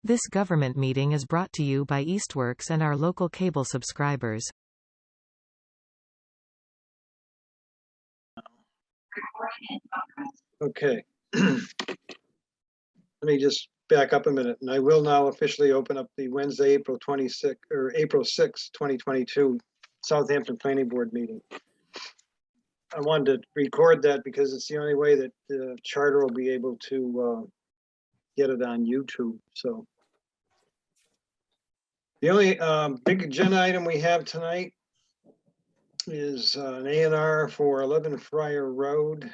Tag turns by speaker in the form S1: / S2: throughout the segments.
S1: This government meeting is brought to you by Eastworks and our local cable subscribers.
S2: Okay. Let me just back up a minute, and I will now officially open up the Wednesday, April 26th or April 6th, 2022 Southampton Planning Board meeting. I wanted to record that because it's the only way that the charter will be able to get it on YouTube. So the only big agenda item we have tonight is an A&R for 11 Friar Road.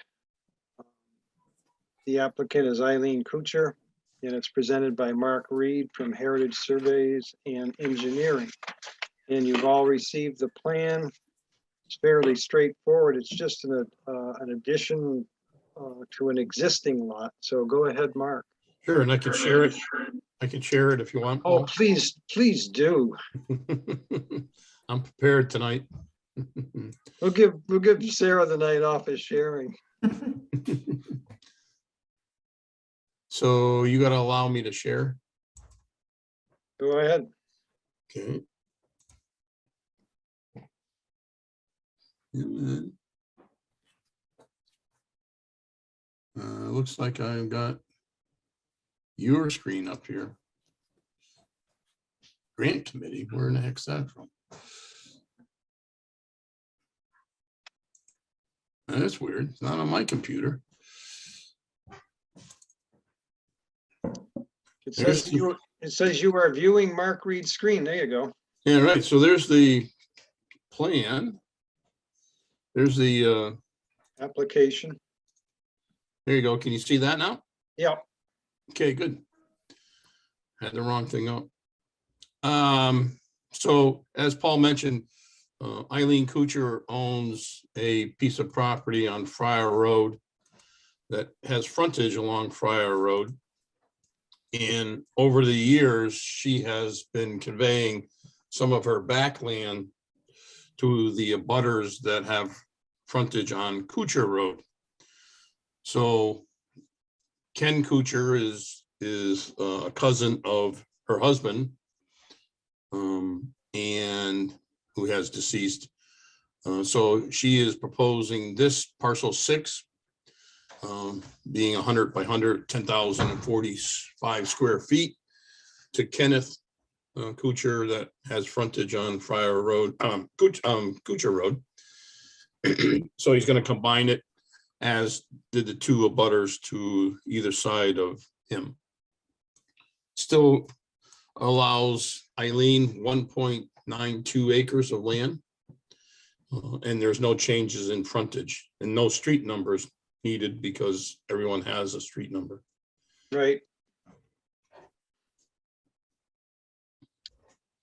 S2: The applicant is Eileen Kuchar, and it's presented by Mark Reed from Heritage Surveys and Engineering. And you've all received the plan. It's fairly straightforward. It's just an addition to an existing lot. So go ahead, Mark.
S3: Sure, and I can share it. I can share it if you want.
S2: Oh, please do.
S3: I'm prepared tonight.
S2: We'll give Sarah the night off of sharing.
S3: So you got to allow me to share.
S2: Go ahead.
S3: Okay. Looks like I've got your screen up here. Grant committee, where in the heck's that from? That's weird. It's not on my computer.
S2: It says you are viewing Mark Reed's screen. There you go.
S3: Yeah, right. So there's the plan. There's the
S2: application.
S3: There you go. Can you see that now?
S2: Yeah.
S3: Okay, good. Had the wrong thing up. So as Paul mentioned, Eileen Kuchar owns a piece of property on Friar Road that has frontage along Friar Road. And over the years, she has been conveying some of her backland to the abutters that have frontage on Kuchar Road. So Ken Kuchar is a cousin of her husband, and who has deceased. So she is proposing this parcel 6, being 100 by 100, 10,045 square feet, to Kenneth Kuchar that has frontage on Friar Road, Kuchar Road. So he's going to combine it, as did the two abutters to either side of him. Still allows Eileen 1.92 acres of land, and there's no changes in frontage and no street numbers needed because everyone has a street number.
S2: Right.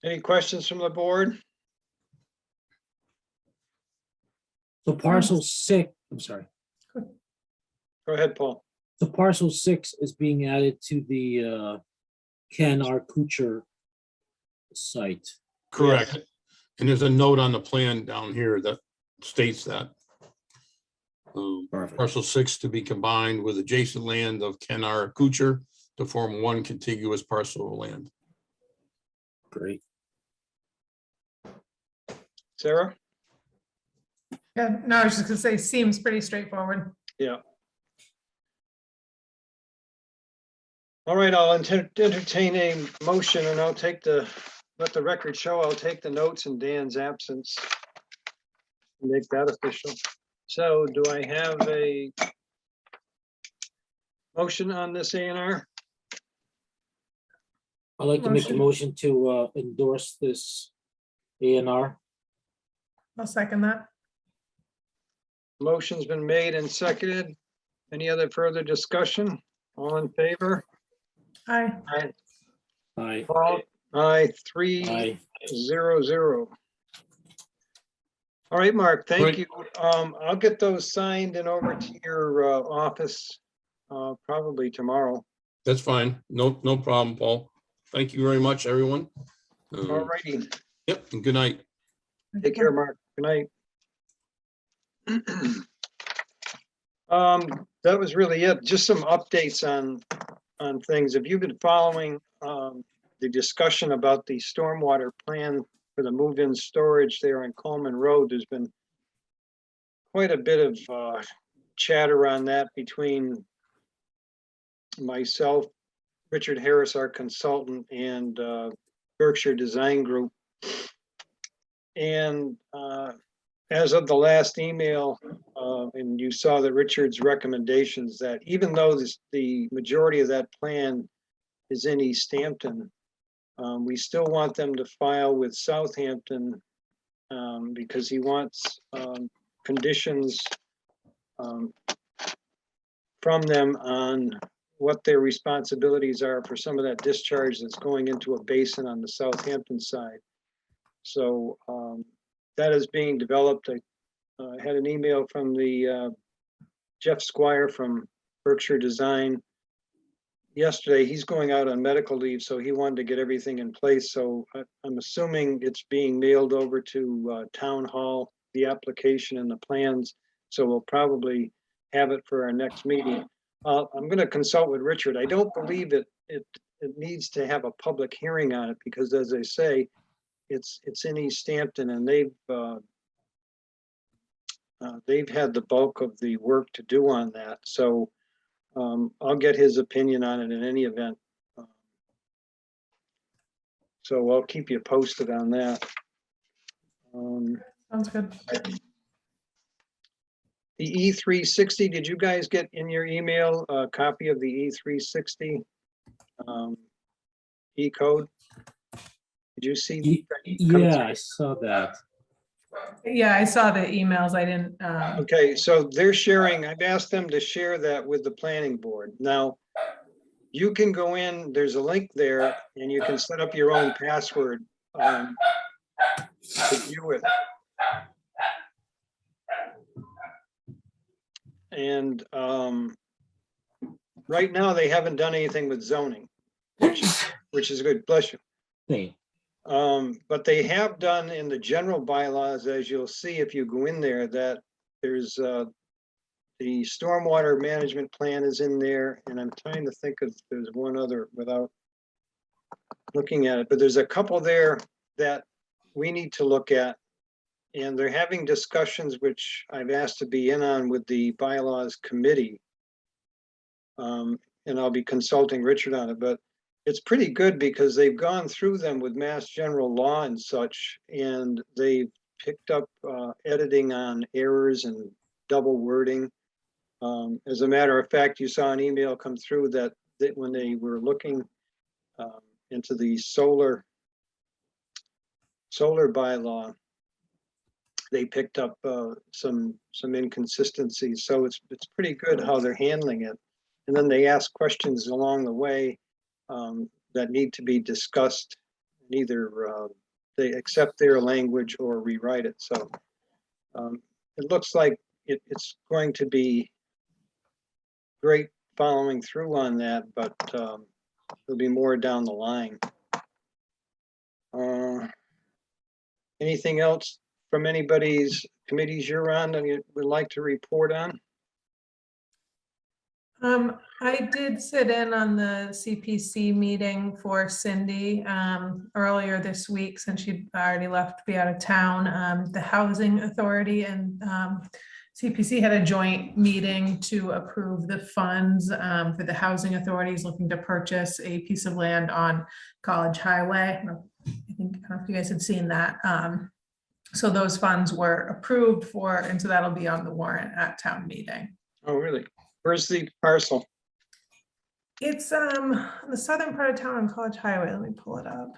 S2: Any questions from the board?
S4: So parcel 6, I'm sorry.
S2: Go ahead, Paul.
S4: So parcel 6 is being added to the Ken R. Kuchar site.
S3: Correct. Yes. And there's a note on the plan down here that states that. Parcel 6 to be combined with adjacent land of Ken R. Kuchar to form one contiguous parcel of land.
S4: Great.
S2: Sarah?
S5: Yeah, no, I was just gonna say, seems pretty straightforward.
S2: Yeah. All right, I'll entertain a motion, and I'll take let the record show, I'll take the notes in Dan's absence and make that official. So do I have a motion on this A&R?
S4: I'd like to make a motion to endorse this A&R.
S5: I'll second that.
S2: Motion's been made and seconded. Any other further discussion? All in favor?
S5: Aye.
S2: Aye.
S4: Aye.
S2: Paul? Aye, 3-0-0. All right, Mark, thank you. I'll get those signed and over to your office probably tomorrow.
S3: That's fine. No problem, Paul. Thank you very much, everyone.
S2: All righty.
S3: Yep, and good night.
S2: Take care, Mark. Good night. That was really it. Just some updates on things. If you've been following the discussion about the stormwater plan for the move-in storage there on Coleman Road, there's been quite a bit of chatter on that between myself, Richard Harris, our consultant, and Berkshire Design Group. And as of the last email, and you saw that Richard's recommendations, that even though the majority of that plan is in Easthampton, we still want them to file with Southampton because he wants conditions from them on what their responsibilities are for some of that discharge that's going into a basin on the Southampton side. So that is being developed. I had an email from the Jeff Squire from Berkshire Design yesterday. He's going out on medical leave, so he wanted to get everything in place. So I'm assuming it's being mailed over to Town Hall, the application and the plans. So we'll probably have it for our next meeting. I'm going to consult with Richard. I don't believe it needs to have a public hearing on it because, as I say, it's in Easthampton, and they've had the bulk of the work to do on that. So I'll get his opinion on it in any event. So I'll keep you posted on that.
S5: Sounds good.
S2: The E360, did you guys get in your email a copy of the E360 E-code? Did you see?
S4: Yeah, I saw that.
S5: Yeah, I saw the emails. I didn't.
S2: Okay, so they're sharing, I've asked them to share that with the planning board. Now, you can go in, there's a link there, and you can set up your own password to view it. And right now, they haven't done anything with zoning, which is good. Bless you.
S4: Thing.
S2: But they have done in the general bylaws, as you'll see if you go in there, that there's the stormwater management plan is in there, and I'm trying to think if there's one other without looking at it, but there's a couple there that we need to look at. And they're having discussions, which I've asked to be in on with the bylaws committee. And I'll be consulting Richard on it, but it's pretty good because they've gone through them with Mass General Law and such, and they've picked up editing on errors and double wording. As a matter of fact, you saw an email come through that when they were looking into the solar bylaw, they picked up some inconsistencies. So it's pretty good how they're handling it. And then they ask questions along the way that need to be discussed. And either they accept their language or rewrite it. So it looks like it's going to be great following through on that, but there'll be more down the line. Anything else from anybody's committees you're on that you would like to report on?
S5: I did sit in on the CPC meeting for Cindy earlier this week, since she'd already left to be out of town. The Housing Authority and CPC had a joint meeting to approve the funds for the Housing Authorities looking to purchase a piece of land on College Highway. I don't know if you guys had seen that. So those funds were approved for, and so that'll be on the warrant at town meeting.
S2: Oh, really? Where's the parcel?
S5: It's the southern part of town on College Highway. Let me pull it up.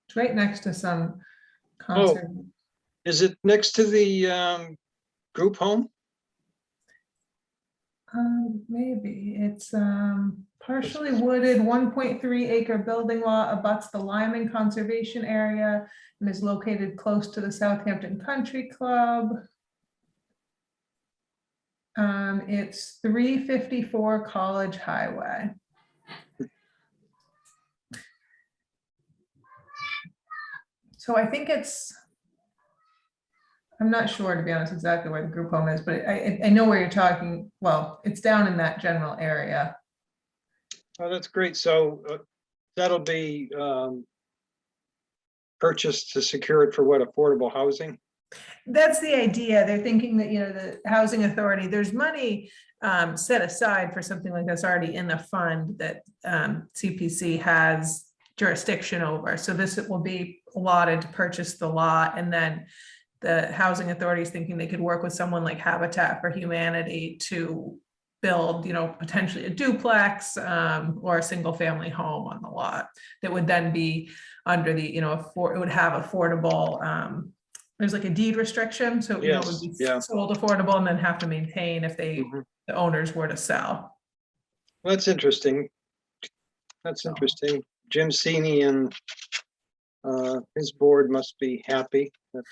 S5: It's right next to some concert.
S2: Oh, is it next to the group home?
S5: Maybe it's partially wooded, 1.3 acre building lot, abuts the Lyman Conservation Area, and is located close to the Southampton Country Club. It's 354 College Highway. So I think it's I'm not sure, to be honest, exactly where the group home is, but I know where you're talking. Well, it's down in that general area.
S2: Oh, that's great. So that'll be purchased to secure it for what, affordable housing?
S5: That's the idea. They're thinking that, the housing authority, there's money set aside for something like this already in the fund that CPC has jurisdiction over. So this will be allotted to purchase the lot, and then the housing authority is thinking they could work with someone like Habitat for Humanity to build, potentially a duplex or a single family home on the lot that would then be under the, it would have affordable, there's like a deed restriction, so it would be sold affordable and then have to maintain if the owners were to sell.
S2: Well, that's interesting. That's interesting. Jim Sini and his board must be happy that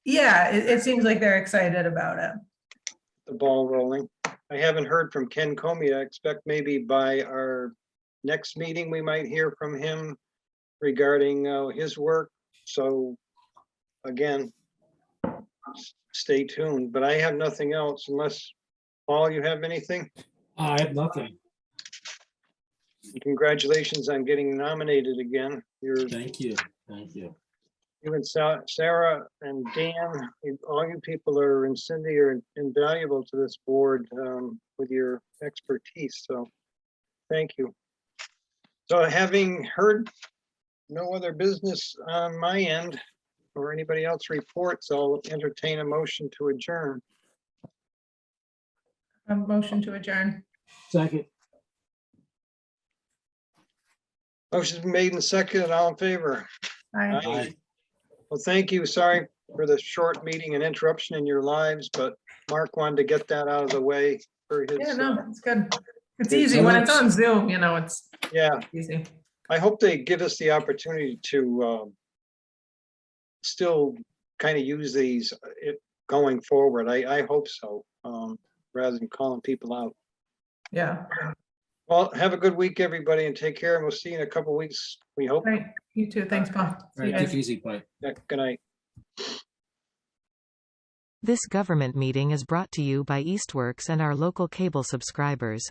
S5: Yeah, it seems like they're excited about it.
S2: the ball rolling. I haven't heard from Ken Comey. I expect maybe by our next meeting, we might hear from him regarding his work. So again, stay tuned, but I have nothing else unless, Paul, you have anything?
S4: I have nothing.
S2: Congratulations on getting nominated again.
S4: Thank you. Thank you.
S2: You and Sarah and Dan, all you people are, and Cindy are invaluable to this board with your expertise. So thank you. So having heard no other business on my end or anybody else reports, I'll entertain a motion to adjourn.
S5: A motion to adjourn.
S4: Second.
S2: Motion's made and seconded. All in favor?
S5: Aye.
S4: Aye.
S2: Well, thank you. Sorry for the short meeting and interruption in your lives, but Mark wanted to get that out of the way for his.
S5: Yeah, no, it's good. It's
S2: It's
S5: easy when it's
S4: nice.
S5: on Zoom, it's
S2: Yeah,
S5: easy.
S2: I hope they give us the opportunity to still kind of use these going forward. I hope so, rather than calling people out.
S5: Yeah,
S2: Well, have a good week, everybody, and take care. And we'll see you in a couple of weeks, we hope.
S5: great. You too. Thanks, Paul.
S4: All
S5: See you
S4: right,
S5: guys.
S4: take it easy. Bye.
S2: Yeah, good night.
S1: This government meeting is brought to you by Eastworks and our local cable subscribers.